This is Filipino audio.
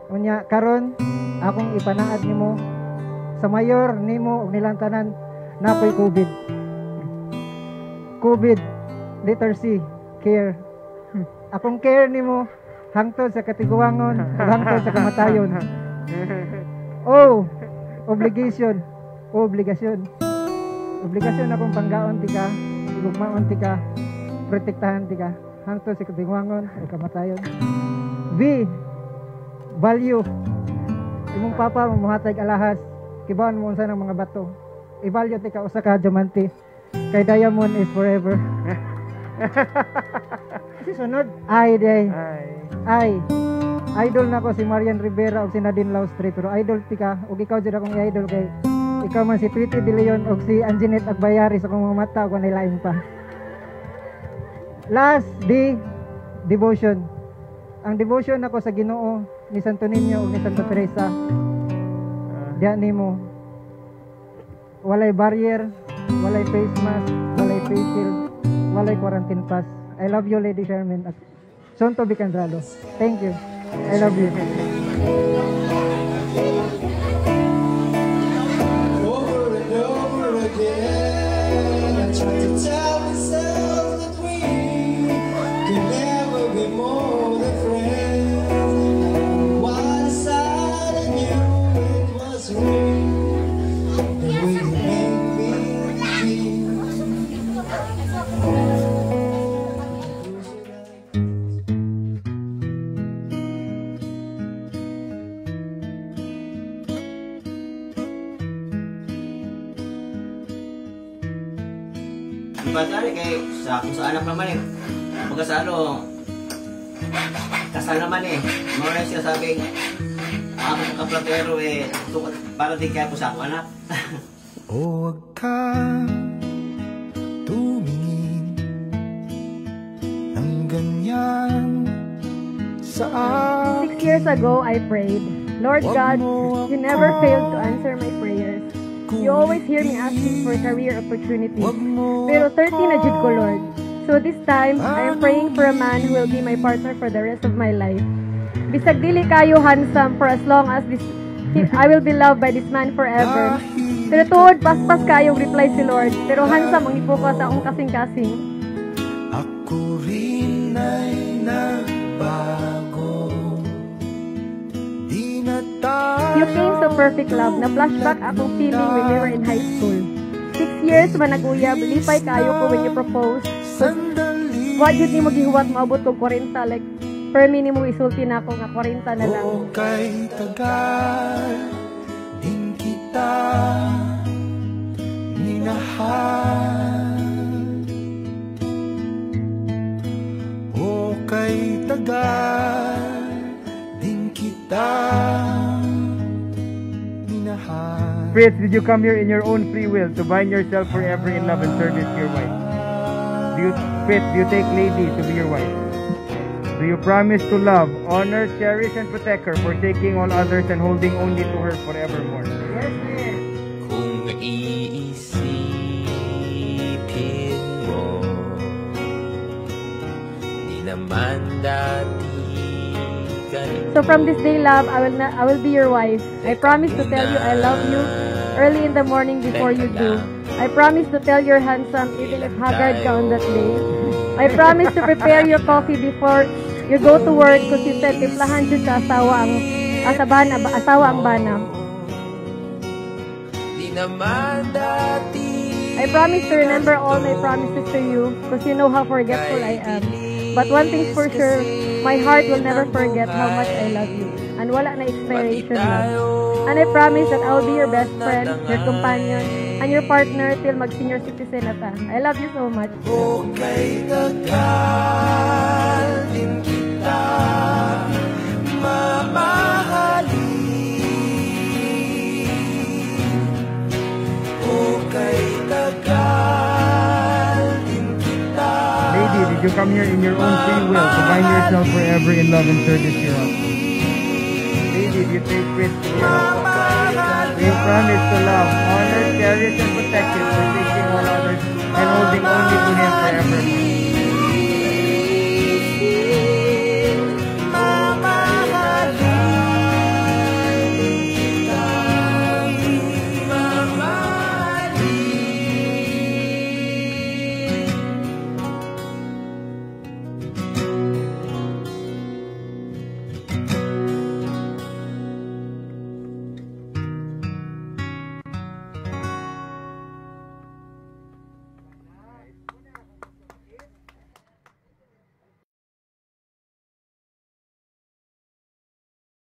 Unya karon akong ipanaad nimo sa mayor nimo ug nilang tanan napoy COVID. COVID, letter C, care. Akong care nimo hangtod sa katiguangon ug hangtod sa kamatayon. Oh, obligasyon. Obligasyon akong panggaon ti ka, gugmaon ti ka, protektahan ti ka hangtod sa katiguangon ug kamatayon. V, value. Imong papa mamuhatag alahas, kibaon mo unsa ng mga bato. I-value ti ka usa ka diamante. Kay diamond is forever. Si sunod, idol na ko si Marian Rivera o si Nadine Laustri, pero idol ti ka ug ikaw jud akong idol kay ikaw man si Pretty De Leon o si Anjanette Agbayari sa akong mga mata ug nilain pa. Last, devotion. Ang devotion ako sa Ginoo ni Santo Niño ug ni Santa Teresa. Diya nimo walay barrier, walay face mask, walay face shield, walay quarantine pass. I love you, Lady Sherman. Sonto Bicandralo. Thank you. I love you. Over and over again, I try to tell myself that we could never be more than friends. Once I knew it was real, the way you make me feel. Pagkari kay sa kung sa anak naman eh. Pagkasalo, kasal naman eh. Muna siya sabing, ako kaplatero eh, para di kaya po sa ako anak. Huwag kang tumingin ng ganyan sa akin. 6 years ago, I prayed, Lord God, you never failed to answer my prayers. You always hear me asking for career opportunities. Pero 30 na jud ko, Lord. So this time, I am praying for a man who will be my partner for the rest of my life. Bisag dili kayo handsome for as long as I will be loved by this man forever. Pero tuod, paspas kayong reply si Lord. Pero handsome ang ipokus sa akong kasing-kasing. Ako rin ay nagbago. Di na tayo. You came so perfect, love, na flashback akong feeling when we were in high school. 6 years man nag-uyab, lipay kayo ko when you proposed. What yun ni mo gihuwat, maabot ko 40, like, per minimum isulti na ako nga 40 na lang. Okay, tagal din kita minahal. Okay, tagal din kita minahal. Fritz, did you come here in your own free will to bind yourself forever in love and service to your wife? Fritz, do you take Lady to be your wife? Do you promise to love, honor, cherish, and protect her, forsaking all others and holding only to her forevermore? Yes, sir. Kung iisipin mo, di naman dati ganito. So from this day, love, I will be your wife. I promise to tell you I love you early in the morning before you do. I promise to tell you're handsome even if haggard ka on that day. I promise to prepare your coffee before you go to work because you said timplahan dyan sa asawa ang bana. Di naman dati. I promise to remember all my promises to you because you know how forgetful I am. But one thing's for sure, my heart will never forget how much I love you. And wala na expiration love. And I promise that I'll be your best friend, your companion, and your partner till mag-senior citizen na ta. I love you so much. Okay, tagal din kita mamahalin. Okay, tagal din kita. Lady, did you come here in your own free will to bind yourself forever in love and service to your husband? Lady, did you take Fritz to be your husband? Do you promise to love, honor, cherish, and protect him,